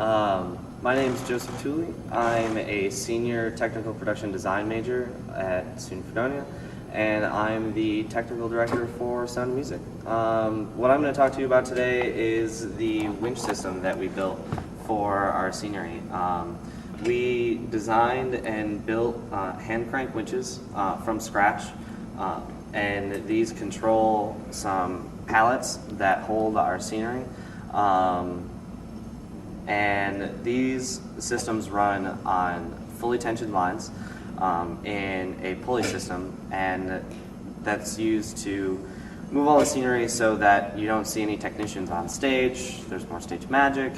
My name is Joe Tolle. I'm a senior technical production design major at SUNY Fredonia, and I'm the technical director for Sound and Music. What I'm going to talk to you about today is the winch system that we built for our scenery. We designed and built hand crank winches from scratch, and these control some pallets that hold our scenery. And these systems run on fully tensioned lines in a pulley system, and that's used to move all the scenery so that you don't see any technicians on stage. There's more stage magic,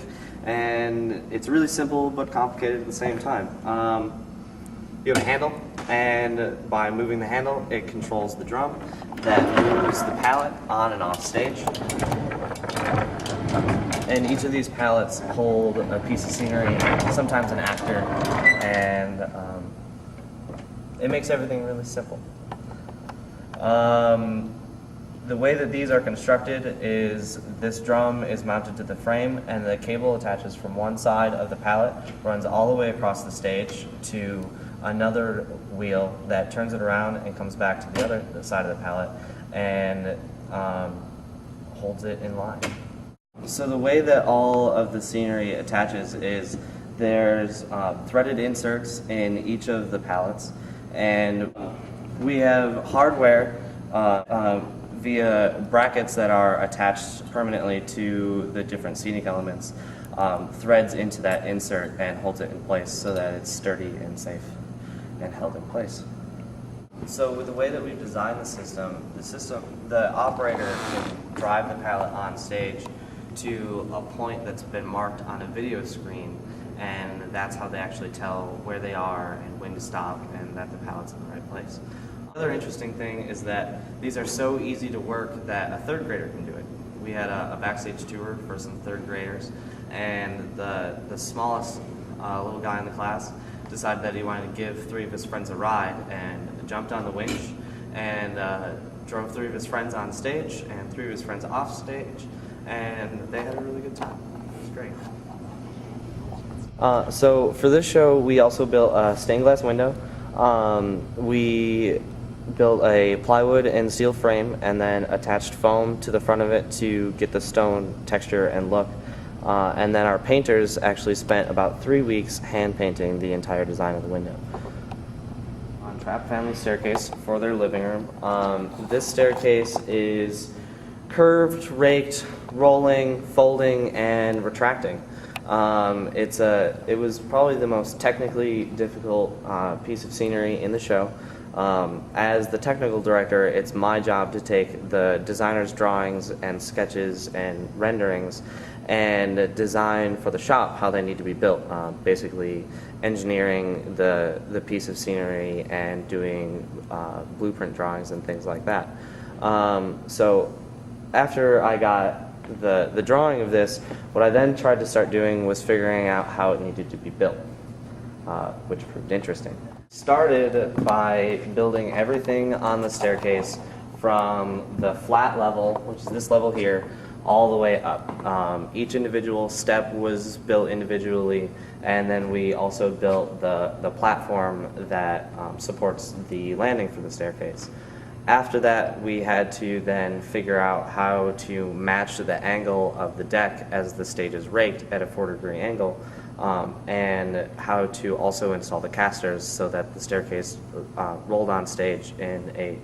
and it's really simple but complicated at the same time. You have a handle, and by moving the handle, it controls the drum that moves the pallet on and off stage. And each of these pallets hold a piece of scenery, sometimes an actor, and it makes everything really simple. The way that these are constructed is this drum is mounted to the frame, and the cable attaches from one side of the pallet, runs all the way across the stage to another wheel that turns it around and comes back to the other side of the pallet and holds it in line. So the way that all of the scenery attaches is there's threaded inserts in each of the pallets, and we have hardware via brackets that are attached permanently to the different scenic elements, threads into that insert and holds it in place so that it's sturdy and safe and held in place. So with the way that we've designed the operator can drive the pallet on stage to a point that's been marked on a video screen, and that's how they actually tell where they are and when to stop and that the pallet's in the right place. Another interesting thing is that these are so easy to work that a third grader can do it. We had a backstage tour for some third graders, and the smallest little guy in the class decided that he wanted to give 3 of his friends a ride and jumped on the winch and drove 3 of his friends on stage and 3 of his friends off stage, and they had a really good time. It was great. So for this show, we also built a stained glass window. We built a plywood and steel frame and then attached foam to the front of it to get the stone texture and look. And then our painters actually spent about 3 weeks hand painting the entire design of the window. On Trapp family staircase for their living room. This staircase is curved, raked, rolling, folding, and retracting. It was probably the most technically difficult piece of scenery in the show. As the technical director, it's my job to take the designer's drawings and sketches and renderings and design for the shop how they need to be built. Basically engineering the piece of scenery and doing blueprint drawings and things like that. So after I got the drawing of this, what I then tried to start doing was figuring out how it needed to be built, which proved interesting. Started by building everything on the staircase from the flat level, which is this level here, all the way up. Each individual step was built individually, and then we also built the platform that supports the landing for the staircase. After that, we had to then figure out how to match the angle of the deck as the stage is raked at a 4-degree angle, and how to also install the casters so that the staircase rolled on stage in a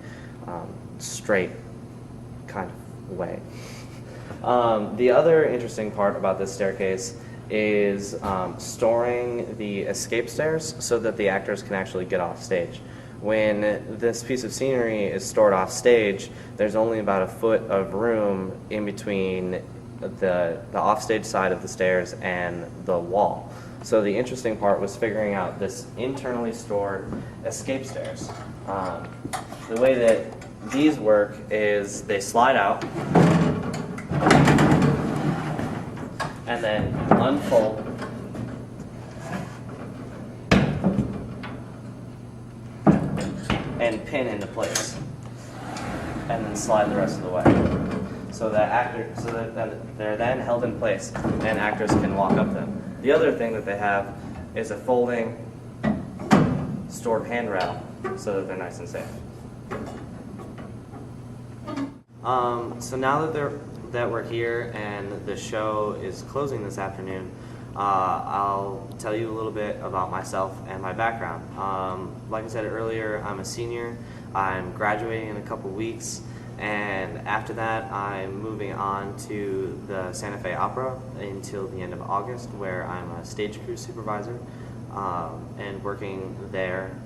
straight kind of way. The other interesting part about this staircase is storing the escape stairs so that the actors can actually get off stage. When this piece of scenery is stored off stage, there's only about a foot of room in between the offstage side of the stairs and the wall. So the interesting part was figuring out this internally stored escape stairs. The way that these work is they slide out and then unfold and pin into place, and then slide the rest of the way. So that they're then held in place, and actors can walk up them. The other thing that they have is a folding stored handrail so that they're nice and safe. So now that we're here and the show is closing this afternoon, I'll tell you a little bit about myself and my background. Like I said earlier, I'm a senior. I'm graduating in a couple weeks, and after that I'm moving on to the Santa Fe Opera until the end of August, where I'm a stage crew supervisor and working there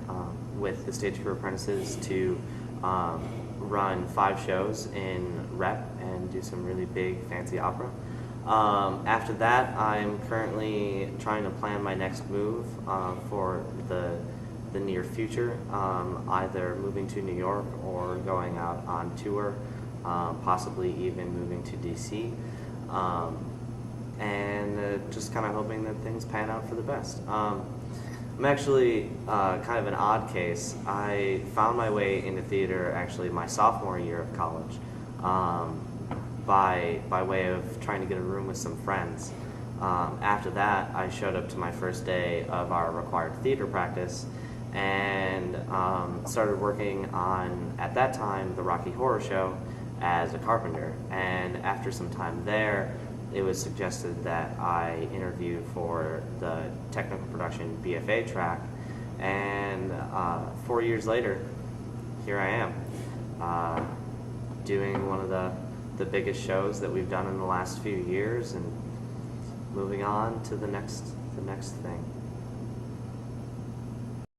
with the stage crew apprentices to run 5 shows in rep and do some really big fancy opera. After that, I'm currently trying to plan my next move for the near future, either moving to New York or going out on tour, possibly even moving to DC, and just kind of hoping that things pan out for the best. I'm actually kind of an odd case. I found my way into theater actually my sophomore year of college, by way of trying to get a room with some friends. After that, I showed up to my first day of our required theater practice and started working on, at that time, the Rocky Horror Show as a carpenter. And after some time there, it was suggested that I interview for the technical production BFA track, and 4 years later, here I am, doing one of the biggest shows that we've done in the last few years, and moving on to the next thing.